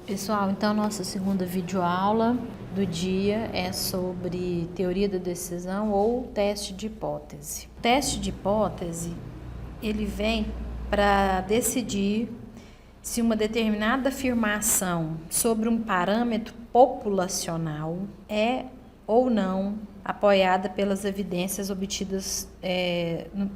Pessoal, então nossa segunda videoaula do dia é sobre teoria da decisão ou teste de hipótese. O teste de hipótese, ele vem para decidir se uma determinada afirmação sobre um parâmetro populacional é ou não apoiada pelas evidências obtidas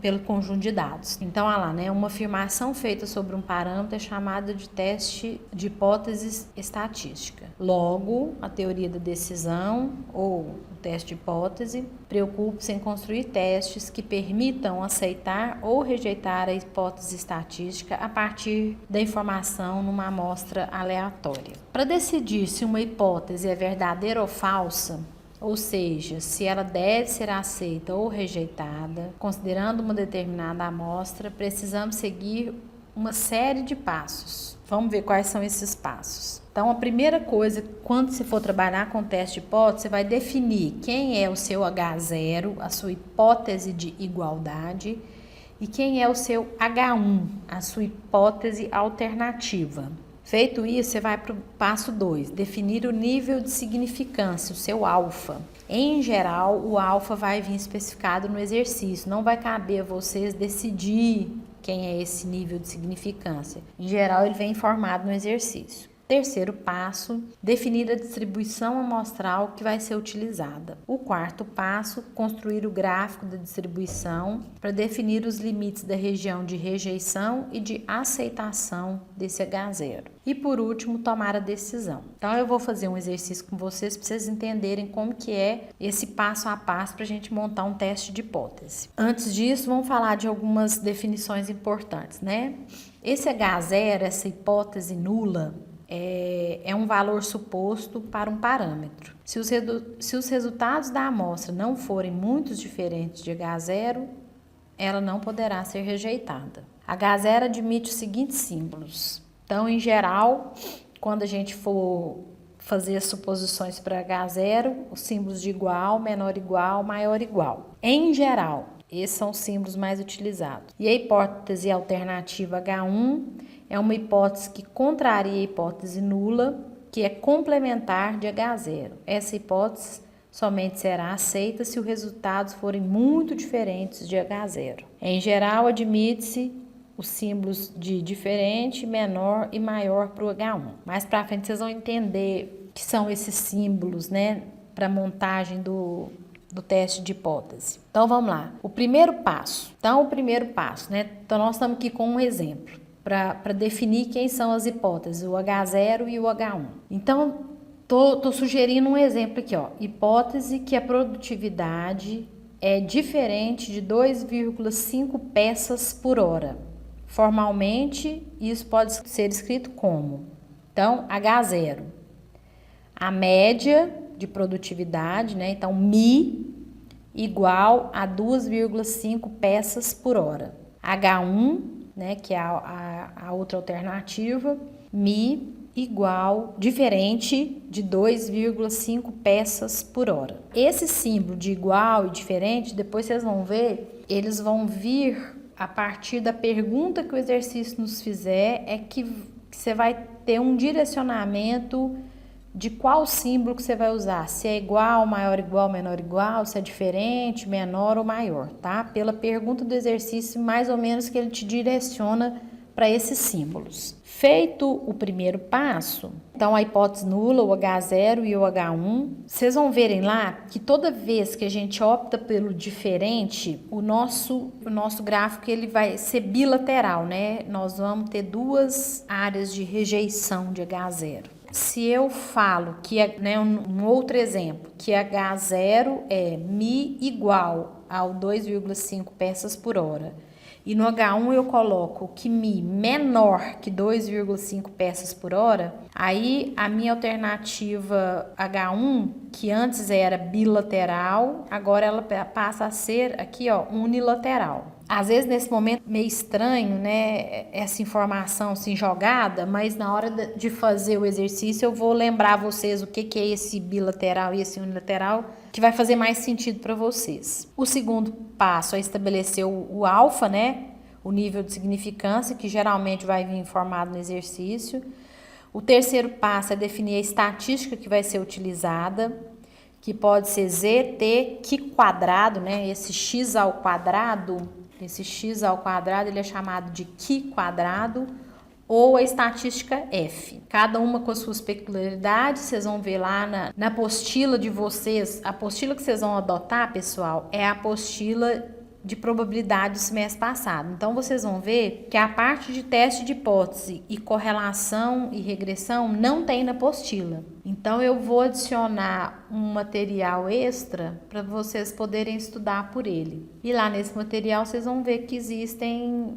pelo conjunto de dados. Então, olha lá, né? Uma afirmação feita sobre um parâmetro é chamada de teste de hipótese estatística. Logo, a teoria da decisão ou o teste de hipótese preocupa-se em construir testes que permitam aceitar ou rejeitar a hipótese estatística a partir da informação numa amostra aleatória. Para decidir se uma hipótese é verdadeira ou falsa, ou seja, se ela deve ser aceita ou rejeitada, considerando uma determinada amostra, precisamos seguir uma série de passos. Vamos ver quais são esses passos. Então, a primeira coisa, quando você for trabalhar com teste de hipótese, você vai definir quem é o seu H0, a sua hipótese de igualdade, e quem é o seu H1, a sua hipótese alternativa. Feito isso, você vai para o passo 2, definir o nível de significância, o seu alfa. Em geral, o alfa vai vir especificado no exercício, não vai caber a vocês decidir quem é esse nível de significância. Em geral, ele vem informado no exercício. Terceiro passo, definir a distribuição amostral que vai ser utilizada. O quarto passo, construir o gráfico da distribuição para definir os limites da região de rejeição e de aceitação desse H0. E por último, tomar a decisão. Então, eu vou fazer um exercício com vocês para vocês entenderem como que é esse passo a passo para a gente montar um teste de hipótese. Antes disso, vamos falar de algumas definições importantes, né? Esse H0, essa hipótese nula, é um valor suposto para um parâmetro. Se os resultados da amostra não forem muito diferentes de H0, ela não poderá ser rejeitada. H0 admite os seguintes símbolos. Então, em geral, quando a gente for fazer as suposições para H0, os símbolos de igual, menor igual, maior igual. Em geral, esses são os símbolos mais utilizados. E a hipótese alternativa H1 é uma hipótese que contraria a hipótese nula, que é complementar de H0. Essa hipótese somente será aceita se os resultados forem muito diferentes de H0. Em geral, admite-se os símbolos de diferente, menor e maior para o H1. Mais para frente vocês vão entender que são esses símbolos, né, para a montagem do teste de hipótese. Então, vamos lá. O primeiro passo, né? Então, nós estamos aqui com um exemplo para definir quem são as hipóteses, o H0 e o H1. Então, tô sugerindo um exemplo aqui, ó. Hipótese que a produtividade é diferente de 2,5 peças por hora. Formalmente, isso pode ser escrito como? Então, H0, a média de produtividade, né? Então, Mi igual a 2,5 peças por hora. H1, né, que é a outra alternativa, Mi igual, diferente de 2,5 peças por hora. Esse símbolo de igual e diferente, depois vocês vão ver, eles vão vir a partir da pergunta que o exercício nos fizer, é que você vai ter um direcionamento de qual símbolo que você vai usar, se é igual, maior igual, menor igual, se é diferente, menor ou maior, tá? Pela pergunta do exercício, mais ou menos que ele te direciona para esses símbolos. Feito o primeiro passo, então a hipótese nula, o H0 e o H1, vocês vão verem lá que toda vez que a gente opta pelo diferente, o nosso gráfico ele vai ser bilateral, né? Nós vamos ter duas áreas de rejeição de H0. Se eu falo que, né, um outro exemplo, que H0 é Mi igual ao 2,5 peças por hora, e no H1 eu coloco que Mi menor que 2,5 peças por hora, aí a minha alternativa H1, que antes era bilateral, agora ela passa a ser aqui, ó, unilateral. Às vezes, nesse momento, meio estranho, né, essa informação assim jogada, mas na hora de fazer o exercício eu vou lembrar vocês o que é esse bilateral e esse unilateral, que vai fazer mais sentido para vocês. O segundo passo é estabelecer o alfa, né, o nível de significância, que geralmente vai vir informado no exercício. O terceiro passo é definir a estatística que vai ser utilizada, que pode ser z, t, que quadrado, né? Esse x ao quadrado ele é chamado de que quadrado, ou a estatística F. Cada uma com as suas peculiaridades, vocês vão ver lá na apostila de vocês. A apostila que vocês vão adotar, pessoal, é a apostila de probabilidade do semestre passado. Então, vocês vão ver que a parte de teste de hipótese e correlação e regressão não tem na apostila. Então, eu vou adicionar um material extra para vocês poderem estudar por ele. E lá nesse material, vocês vão ver que existem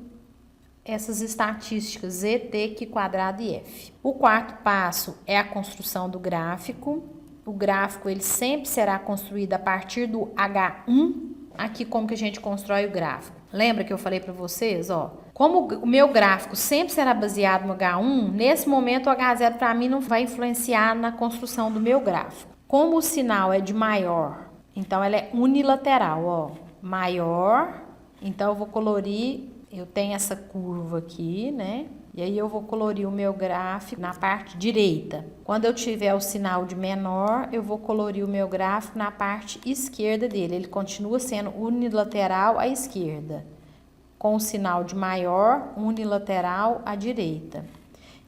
essas estatísticas Z, T, que quadrado e F. O quarto passo é a construção do gráfico. O gráfico ele sempre será construído a partir do H1. Aqui como que a gente constrói o gráfico? Lembra que eu falei para vocês, ó? Como o meu gráfico sempre será baseado no H1, nesse momento o H0 para mim não vai influenciar na construção do meu gráfico. Como o sinal é de maior, então ela é unilateral, ó. Maior, então eu vou colorir. Eu tenho essa curva aqui, né? E aí eu vou colorir o meu gráfico na parte direita. Quando eu tiver o sinal de menor, eu vou colorir o meu gráfico na parte esquerda dele. Ele continua sendo unilateral à esquerda, com o sinal de maior, unilateral à direita.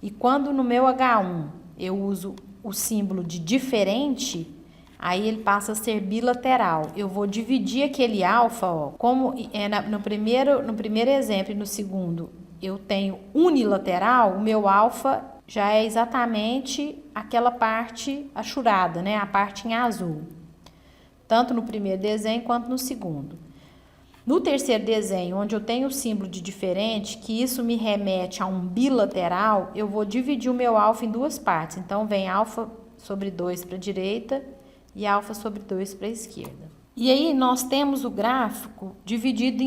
E quando no meu H1 eu uso o símbolo de diferente, aí ele passa a ser bilateral. Eu vou dividir aquele alfa, ó, como é no primeiro exemplo e no segundo eu tenho unilateral, o meu alfa já é exatamente aquela parte achurada, né? A parte em azul. Tanto no primeiro desenho quanto no segundo. No terceiro desenho, onde eu tenho o símbolo de diferente, que isso me remete a um bilateral, eu vou dividir o meu alfa em duas partes. Então, vem alfa sobre 2 para a direita e alfa sobre 2 para a esquerda. E aí, nós temos o gráfico dividido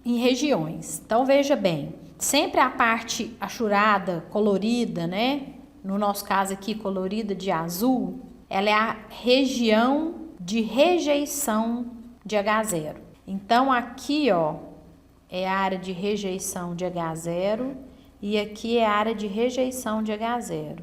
em regiões. Então, veja bem, sempre a parte achurada, colorida, né? No nosso caso aqui, colorida de azul, ela é a região de rejeição de H0. Então, aqui, ó, é a área de rejeição de H0 e aqui é a área de rejeição de H0.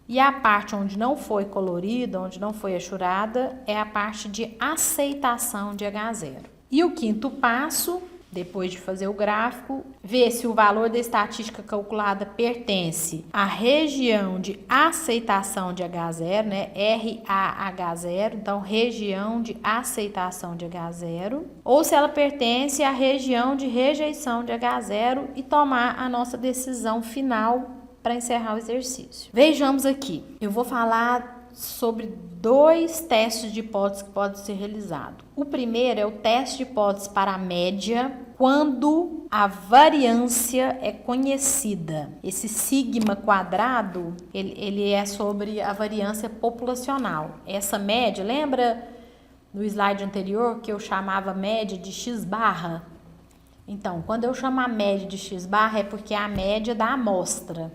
E a parte onde não foi colorida, onde não foi achurada, é a parte de aceitação de H0. E o quinto passo, depois de fazer o gráfico, ver se o valor da estatística calculada pertence à região de aceitação de H0, né? RAH0, então região de aceitação de H0, ou se ela pertence à região de rejeição de H0 e tomar a nossa decisão final para encerrar o exercício. Vejamos aqui, eu vou falar sobre 2 testes de hipótese que podem ser realizados. O primeiro é o teste de hipótese para a média, quando a variância é conhecida. Esse sigma quadrado, ele é sobre a variância populacional. Essa média, lembra no slide anterior que eu chamava média de x barra? Então, quando eu chamo a média de x barra é porque é a média da amostra.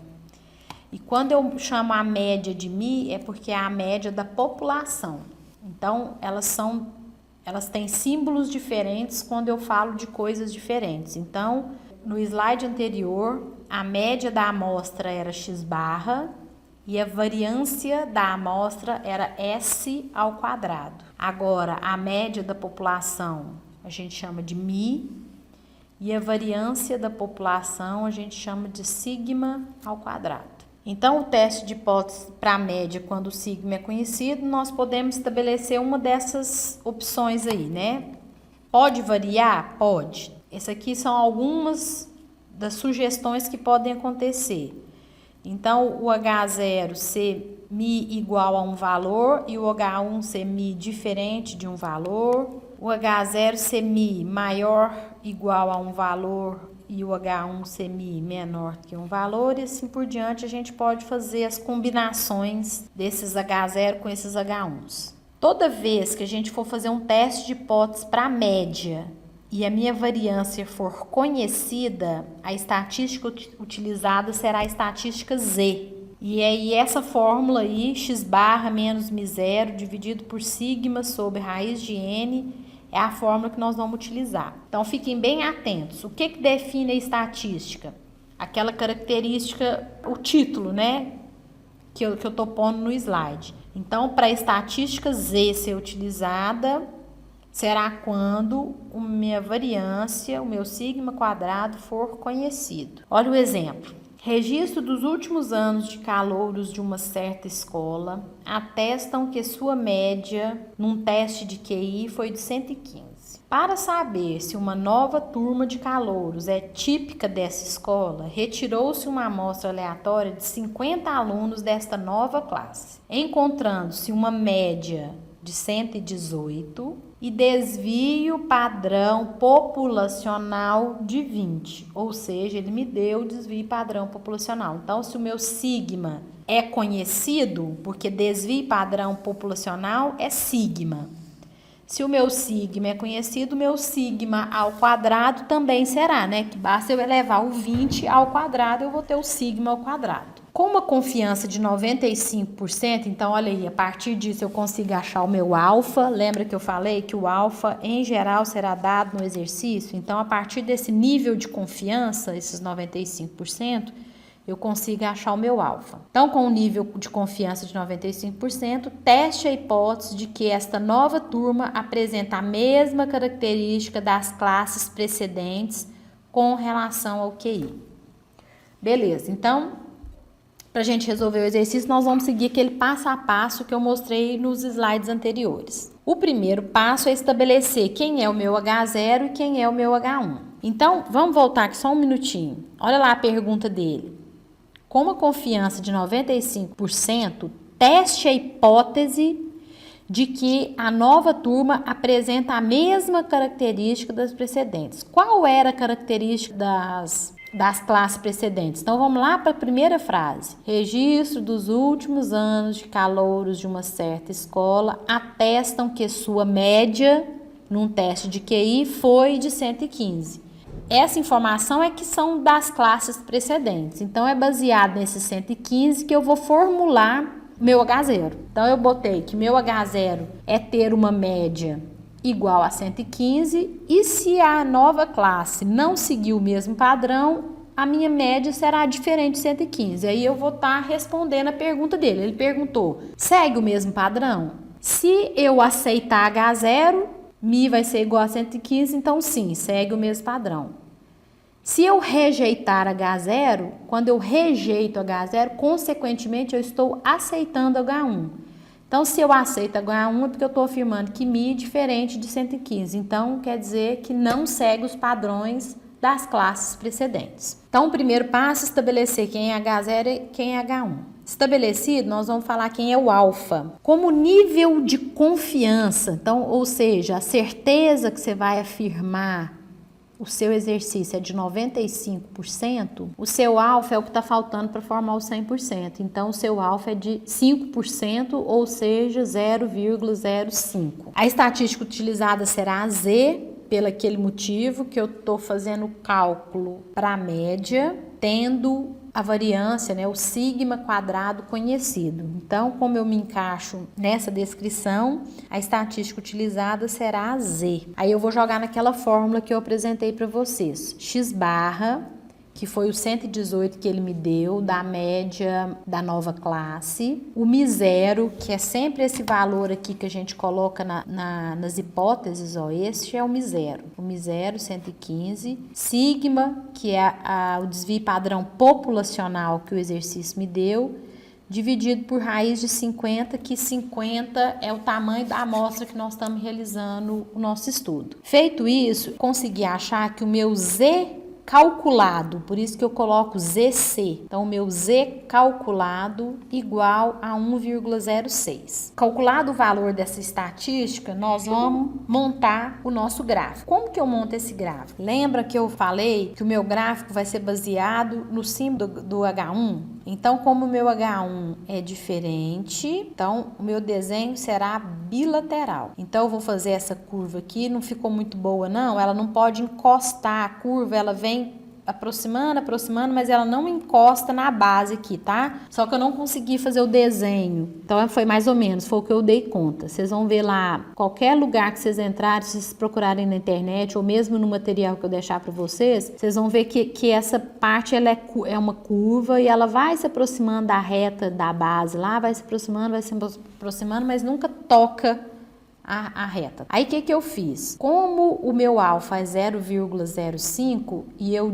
E quando eu chamo a média de μ, é porque é a média da população. Então, elas têm símbolos diferentes quando eu falo de coisas diferentes. Então, no slide anterior, a média da amostra era x barra e a variância da amostra era S ao quadrado. Agora, a média da população a gente chama de μ e a variância da população a gente chama de sigma ao quadrado. Então, o teste de hipótese para a média, quando o sigma é conhecido, nós podemos estabelecer uma dessas opções aí, né? Pode variar? Pode. Essas aqui são algumas das sugestões que podem acontecer. Então, o H0 ser μ igual a um valor e o H1 ser μ diferente de um valor. O H0 ser μ maior igual a um valor e o H1 ser μ menor que um valor, e assim por diante a gente pode fazer as combinações desses H0 com esses H1s. Toda vez que a gente for fazer um teste de hipótese para a média e a minha variância for conhecida, a estatística utilizada será a estatística Z. E aí essa fórmula aí, x barra menos μ0 dividido por sigma sobre raiz de n, é a fórmula que nós vamos utilizar. Então, fiquem bem atentos. O que define a estatística? Aquela característica, o título, né? que eu tô pondo no slide. Então, para a estatística Z ser utilizada, será quando a minha variância, o meu sigma quadrado, for conhecido. Olha o exemplo. Registro dos últimos anos de calouros de uma certa escola atestam que sua média num teste de QI foi de 115. Para saber se uma nova turma de calouros é típica dessa escola, retirou-se uma amostra aleatória de 50 alunos desta nova classe, encontrando-se uma média de 118 e desvio padrão populacional de 20, ou seja, ele me deu o desvio padrão populacional. Então, se o meu sigma é conhecido, porque desvio padrão populacional é sigma. Se o meu sigma é conhecido, o meu sigma ao quadrado também será, né? Que basta eu elevar o 20 ao quadrado, eu vou ter o sigma ao quadrado. Com uma confiança de 95%, então olha aí, a partir disso eu consigo achar o meu alfa. Lembra que eu falei que o alfa em geral será dado no exercício? Então, a partir desse nível de confiança, esses 95%, eu consigo achar o meu alfa. Então, com um nível de confiança de 95%, teste a hipótese de que esta nova turma apresenta a mesma característica das classes precedentes com relação ao QI. Beleza, então, para a gente resolver o exercício, nós vamos seguir aquele passo a passo que eu mostrei nos slides anteriores. O primeiro passo é estabelecer quem é o meu H0 e quem é o meu H1. Então, vamos voltar aqui só um minutinho. Olha lá a pergunta dele. Com uma confiança de 95%, teste a hipótese de que a nova turma apresenta a mesma característica das precedentes. Qual era a característica das classes precedentes? Então, vamos lá para a primeira frase. Registro dos últimos anos de calouros de uma certa escola atestam que sua média num teste de QI foi de 115. Essa informação é que são das classes precedentes. Então, é baseado nesses 115 que eu vou formular meu H0. Então, eu botei que meu H0 é ter uma média igual a 115 e se a nova classe não seguir o mesmo padrão, a minha média será diferente de 115. Aí eu vou estar respondendo a pergunta dele. Ele perguntou, segue o mesmo padrão? Se eu aceitar H0, Mi vai ser igual a 115, então sim, segue o mesmo padrão. Se eu rejeitar H0, quando eu rejeito H0, consequentemente eu estou aceitando H1. Então, se eu aceito H1 é porque eu estou afirmando que Mi é diferente de 115. Então, quer dizer que não segue os padrões das classes precedentes. Então, o primeiro passo é estabelecer quem é H0 e quem é H1. Estabelecido, nós vamos falar quem é o alfa. Como nível de confiança, então, ou seja, a certeza que você vai afirmar o seu exercício é de 95%, o seu alfa é o que está faltando para formar o 100%. Então, o seu alfa é de 5%, ou seja, 0,05. A estatística utilizada será a Z, pelo aquele motivo que eu estou fazendo o cálculo para a média, tendo a variância, né, o sigma quadrado conhecido. Então, como eu me encaixo nessa descrição, a estatística utilizada será a Z. Aí eu vou jogar naquela fórmula que eu apresentei para vocês. X barra, que foi o 118 que ele me deu, da média da nova classe. O Mi0, que é sempre esse valor aqui que a gente coloca nas hipóteses, ó, este é o Mi0. O Mi0, 115. Sigma, que é o desvio padrão populacional que o exercício me deu, dividido por raiz de 50, que 50 é o tamanho da amostra que nós estamos realizando o nosso estudo. Feito isso, consegui achar que o meu Z calculado, por isso que eu coloco ZC. Então, o meu Z calculado igual a 1,06. Calculado o valor dessa estatística, nós vamos montar o nosso gráfico. Como que eu monto esse gráfico? Lembra que eu falei que o meu gráfico vai ser baseado no símbolo do H1? Então, como o meu H1 é diferente, então o meu desenho será bilateral. Então, eu vou fazer essa curva aqui, não ficou muito boa não, ela não pode encostar a curva, ela vem aproximando, mas ela não encosta na base aqui, tá? Só que eu não consegui fazer o desenho. Então foi mais ou menos, foi o que eu dei conta. Vocês vão ver lá, qualquer lugar que vocês entrarem, se vocês procurarem na internet ou mesmo no material que eu deixar para vocês, vocês vão ver que essa parte ela é uma curva e ela vai se aproximando da reta da base lá, vai se aproximando, mas nunca toca a reta. Aí o que eu fiz? Como o meu alfa é 0,05 e eu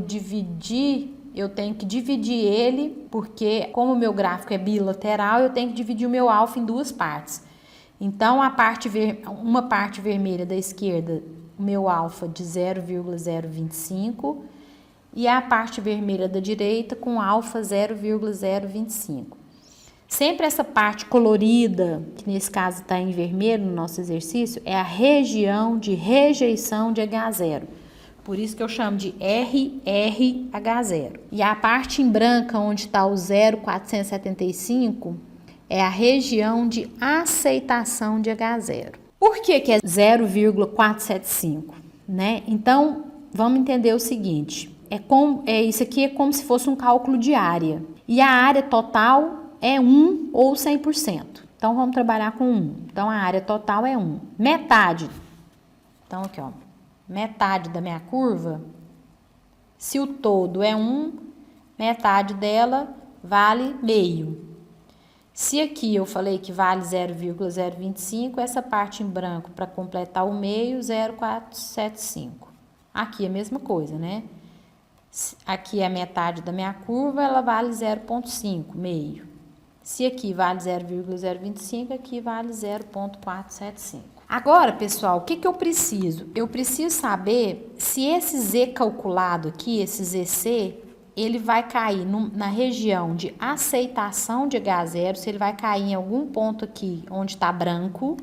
tenho que dividir ele, porque como o meu gráfico é bilateral, eu tenho que dividir o meu alfa em duas partes. Então, uma parte vermelha da esquerda, o meu alfa de 0,025 e a parte vermelha da direita com alfa 0,025. Sempre essa parte colorida, que nesse caso está em vermelho no nosso exercício, é a região de rejeição de H0. Por isso que eu chamo de RRH0. E a parte em branca, onde está o 0,475, é a região de aceitação de H0. Por que é 0,475? Né? Então, vamos entender o seguinte. Isso aqui é como se fosse um cálculo de área. E a área total é 1 ou 100%. Então, vamos trabalhar com 1. Então, a área total é 1. Metade. Então, aqui, ó. Metade da minha curva, se o todo é 1, metade dela vale meio. Se aqui eu falei que vale 0,025, essa parte em branco para completar o meio, 0,475. Aqui é a mesma coisa, né? Aqui é a metade da minha curva, ela vale 0,5, meio. Se aqui vale 0,025, aqui vale 0,475. Agora, pessoal, o que eu preciso? Eu preciso saber se esse Z calculado aqui, esse ZC, ele vai cair na região de aceitação de H0, se ele vai cair em algum ponto aqui onde está branco,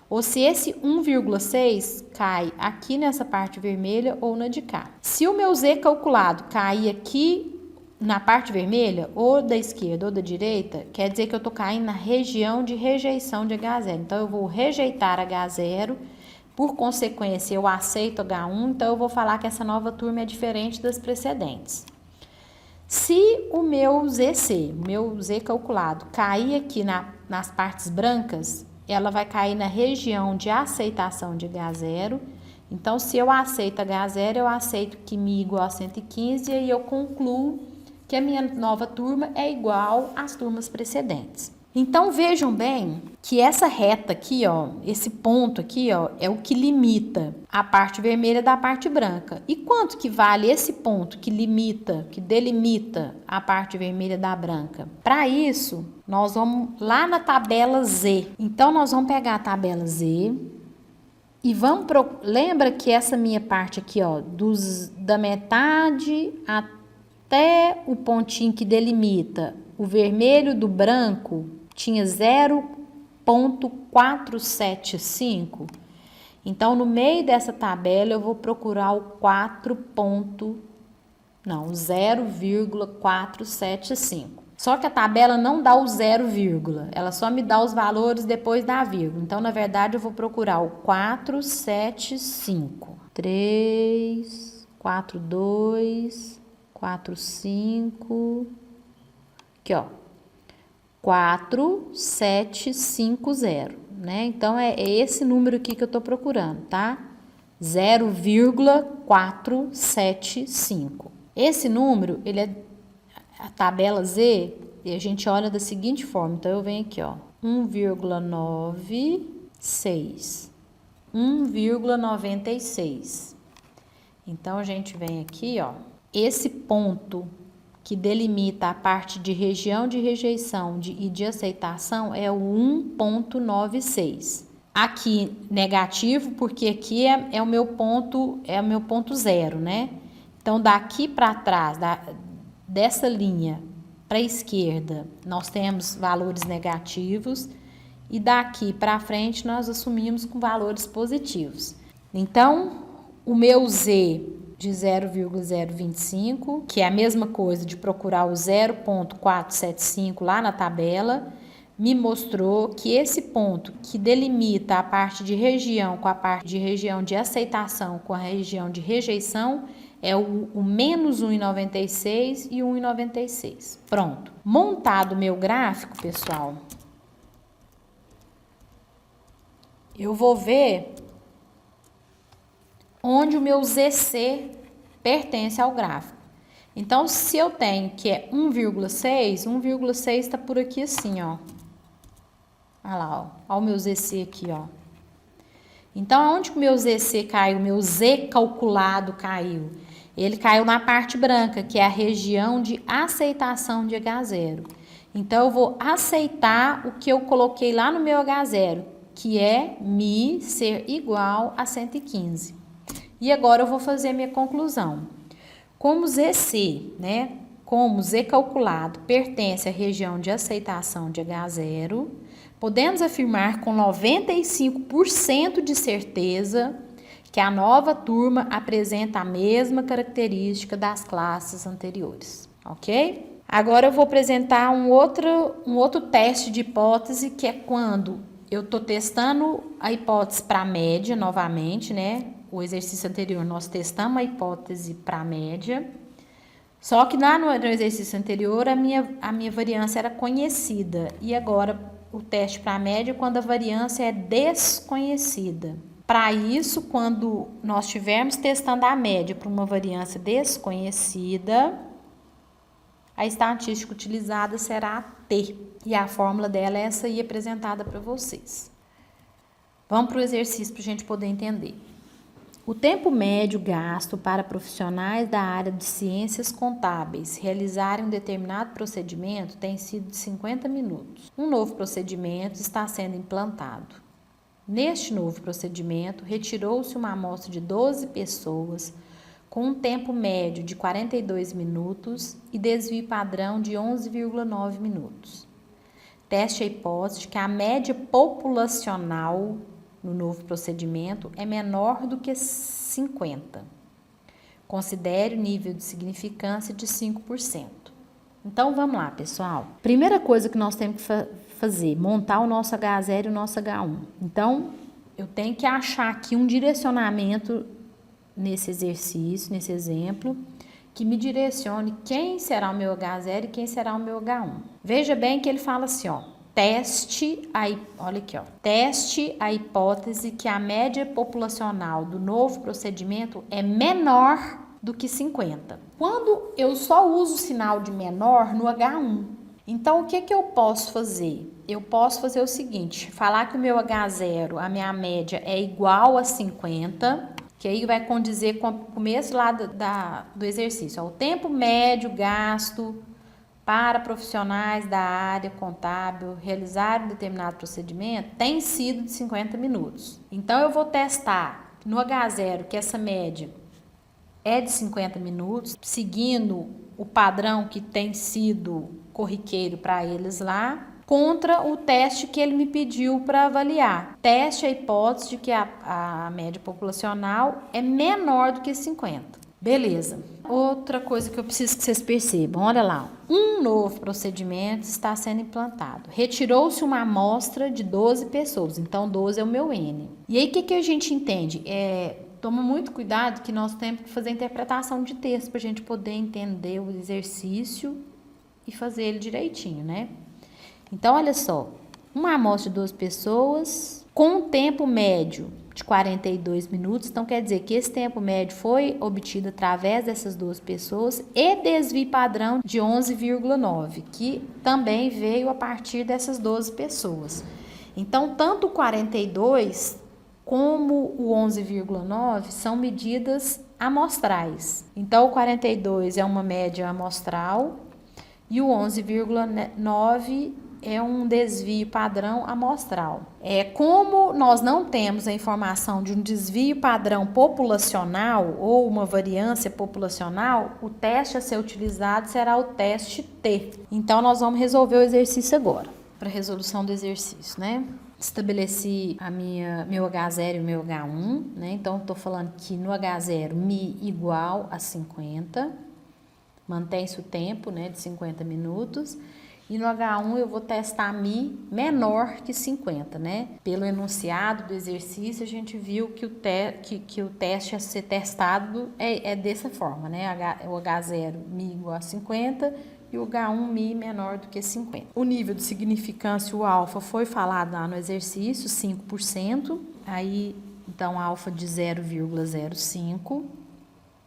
ou se esse 1,6 cai aqui nessa parte vermelha ou na de cá. Se o meu Z calculado cair aqui na parte vermelha, ou da esquerda ou da direita, quer dizer que eu estou caindo na região de rejeição de H0. Então, eu vou rejeitar H0, por consequência, eu aceito H1, então eu vou falar que essa nova turma é diferente das precedentes. Se o meu ZC, o meu Z calculado, cair aqui nas partes brancas, ela vai cair na região de aceitação de H0. Então, se eu aceito H0, eu aceito que mi igual a 115 e aí eu concluo que a minha nova turma é igual às turmas precedentes. Então, vejam bem que essa reta aqui, ó, esse ponto aqui, ó, é o que limita a parte vermelha da parte branca. E quanto que vale esse ponto que delimita a parte vermelha da branca? Para isso, nós vamos lá na tabela Z. Então, nós vamos pegar a tabela Z e lembra que essa minha parte aqui, ó, da metade até o pontinho que delimita o vermelho do branco tinha 0,475. Então, no meio dessa tabela, eu vou procurar o 0,475. Só que a tabela não dá o 0, ela só me dá os valores depois da vírgula. Então, na verdade, eu vou procurar o 475. 3, 4, 2... 4, 5, aqui ó, 4750, né? Então, é esse número aqui que eu tô procurando, tá? 0,475. Esse número, ele é a tabela Z, e a gente olha da seguinte forma. Então, eu venho aqui, ó, 1,96, 1,96. Então, a gente vem aqui, ó, esse ponto que delimita a parte de região de rejeição e de aceitação é o 1,96. Aqui negativo, porque aqui é o meu ponto zero, né? Então, daqui para trás, dessa linha para a esquerda, nós temos valores negativos e daqui para frente nós assumimos com valores positivos. Então, o meu Z de 0,025, que é a mesma coisa de procurar o 0,475 lá na tabela, me mostrou que esse ponto que delimita a parte de região com a parte de região de aceitação com a região de rejeição é o menos 1,96 e 1,96. Pronto. Montado o meu gráfico, pessoal, eu vou ver onde o meu ZC pertence ao gráfico. Então, se eu tenho que é 1,6, 1,6 está por aqui assim, ó. Olha lá, ó. Olha o meu ZC aqui, ó. Então, aonde que o meu ZC caiu? O meu Z calculado caiu? Ele caiu na parte branca, que é a região de aceitação de H0. Então, eu vou aceitar o que eu coloquei lá no meu H0, que é Mi ser igual a 115. E agora eu vou fazer a minha conclusão. Como ZC, né? Como Z calculado pertence à região de aceitação de H0, podemos afirmar com 95% de certeza que a nova turma apresenta a mesma característica das classes anteriores, ok? Agora eu vou apresentar um outro teste de hipótese, que é quando eu estou testando a hipótese para a média novamente, né? O exercício anterior nós testamos a hipótese para a média, só que lá no exercício anterior a minha variância era conhecida, e agora o teste para a média quando a variância é desconhecida. Para isso, quando nós estivermos testando a média para uma variância desconhecida, a estatística utilizada será a T, e a fórmula dela é essa aí apresentada para vocês. Vamos para o exercício para a gente poder entender. O tempo médio gasto para profissionais da área de ciências contábeis realizarem um determinado procedimento tem sido de 50 minutos. Um novo procedimento está sendo implantado. Neste novo procedimento, retirou-se uma amostra de 12 pessoas com um tempo médio de 42 minutos e desvio padrão de 11,9 minutos. Teste a hipótese de que a média populacional no novo procedimento é menor do que 50. Considere o nível de significância de 5%. Então, vamos lá, pessoal. Primeira coisa que nós temos que fazer, montar o nosso H0 e o nosso H1. Então, eu tenho que achar aqui um direcionamento nesse exercício, nesse exemplo, que me direcione quem será o meu H0 e quem será o meu H1. Veja bem que ele fala assim, ó. Olha aqui, ó. Teste a hipótese que a média populacional do novo procedimento é menor do que 50. Quando eu só uso o sinal de menor no H1, então o que eu posso fazer? Eu posso fazer o seguinte, falar que o meu H0, a minha média é igual a 50, que aí vai condizer com o começo lá do exercício. Ó, o tempo médio gasto para profissionais da área contábil realizar um determinado procedimento tem sido de 50 minutos. Então, eu vou testar no H0 que essa média é de 50 minutos, seguindo o padrão que tem sido corriqueiro para eles lá, contra o teste que ele me pediu para avaliar. Teste a hipótese de que a média populacional é menor do que 50. Beleza. Outra coisa que eu preciso que vocês percebam, olha lá, um novo procedimento está sendo implantado. Retirou-se uma amostra de 12 pessoas, então 12 é o meu N. E aí o que a gente entende? Toma muito cuidado que nós temos que fazer a interpretação de texto para a gente poder entender o exercício e fazer ele direitinho, né? Então, olha só, uma amostra de 12 pessoas com um tempo médio de 42 minutos, então quer dizer que esse tempo médio foi obtido através dessas 12 pessoas e desvio padrão de 11,9, que também veio a partir dessas 12 pessoas. Então, tanto o 42 como o 11,9 são medidas amostrais. Então, o 42 é uma média amostral e o 11,9 é um desvio padrão amostral. Como nós não temos a informação de um desvio padrão populacional ou uma variância populacional, o teste a ser utilizado será o teste T. Então, nós vamos resolver o exercício agora, para resolução do exercício, né? Estabeleci meu H0 e o meu H1, né? Então, estou falando que no H0, Mi igual a 50, mantém-se o tempo, né, de 50 minutos. E no H1 eu vou testar Mi menor que 50, né? Pelo enunciado do exercício, a gente viu que o teste a ser testado é dessa forma, né? O H0 Mi igual a 50 e o H1 Mi menor do que 50. O nível de significância, o alfa, foi falado lá no exercício, 5%. Aí, então, alfa de 0,05.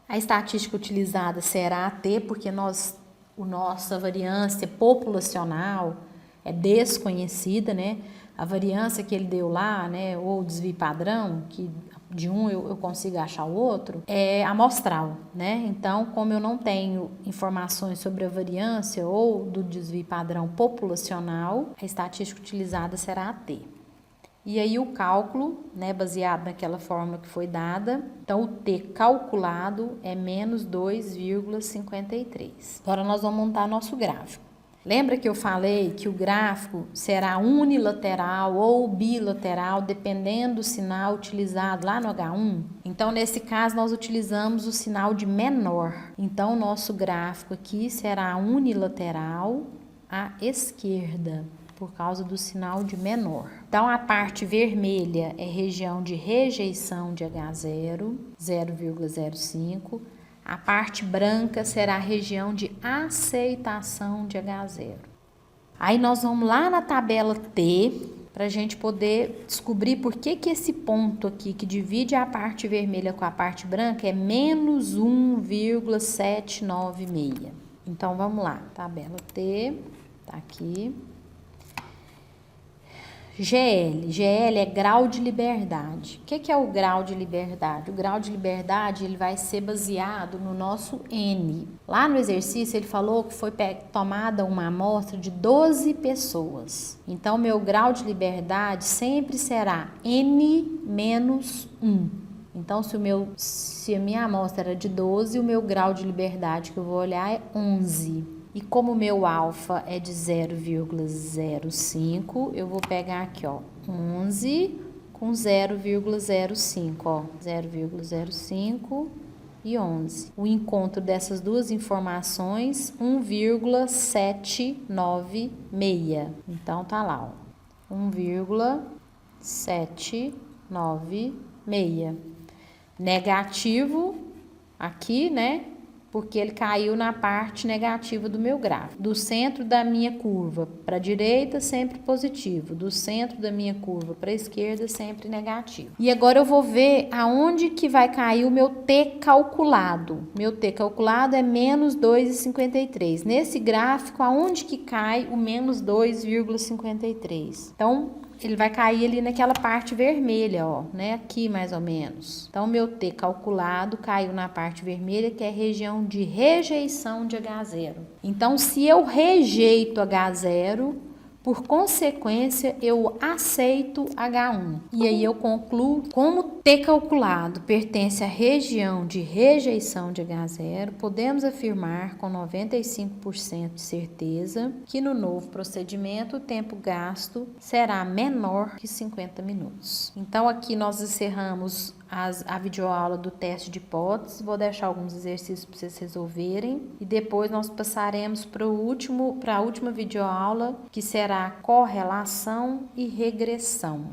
A estatística utilizada será a T, porque nossa variância populacional é desconhecida, né? A variância que ele deu lá, né, ou o desvio padrão, que de um eu consigo achar o outro, é amostral, né? Então, como eu não tenho informações sobre a variância ou do desvio padrão populacional, a estatística utilizada será a T. E aí o cálculo, né, baseado naquela fórmula que foi dada, então o T calculado é menos 2,53. Agora nós vamos montar nosso gráfico. Lembra que eu falei que o gráfico será unilateral ou bilateral, dependendo do sinal utilizado lá no H1? Então, nesse caso, nós utilizamos o sinal de menor. Então, o nosso gráfico aqui será unilateral à esquerda, por causa do sinal de menor. Então, a parte vermelha é região de rejeição de H0, 0,05. A parte branca será a região de aceitação de H0. Aí nós vamos lá na tabela T, para a gente poder descobrir por que esse ponto aqui, que divide a parte vermelha com a parte branca, é menos 1,796. Então, vamos lá. Tabela T, tá aqui. GL é grau de liberdade. O que é o grau de liberdade? O grau de liberdade ele vai ser baseado no nosso N. Lá no exercício ele falou que foi tomada uma amostra de 12 pessoas. Então, meu grau de liberdade sempre será N menos 1. Então, se a minha amostra era de 12, o meu grau de liberdade que eu vou olhar é 11. E como o meu alfa é de 0,05, eu vou pegar aqui, ó, 11 com 0,05, ó, 0,05 e 11. O encontro dessas duas informações, 1,796. Então, tá lá, ó, 1,796. Negativo aqui, né? Porque ele caiu na parte negativa do meu gráfico. Do centro da minha curva para a direita, sempre positivo. Do centro da minha curva para a esquerda, sempre negativo. E agora eu vou ver aonde que vai cair o meu T calculado. Meu T calculado é menos 2,53. Nesse gráfico, aonde que cai o menos 2,53? Então, ele vai cair ali naquela parte vermelha, ó, né? Aqui mais ou menos. Então, meu T calculado caiu na parte vermelha, que é a região de rejeição de H0. Então, se eu rejeito H0, por consequência, eu aceito H1. E aí eu concluo, como T calculado pertence à região de rejeição de H0, podemos afirmar com 95% de certeza que no novo procedimento o tempo gasto será menor que 50 minutos. Então aqui nós encerramos a videoaula do teste de hipótese. Vou deixar alguns exercícios para vocês resolverem e depois nós passaremos para a última videoaula, que será correlação e regressão.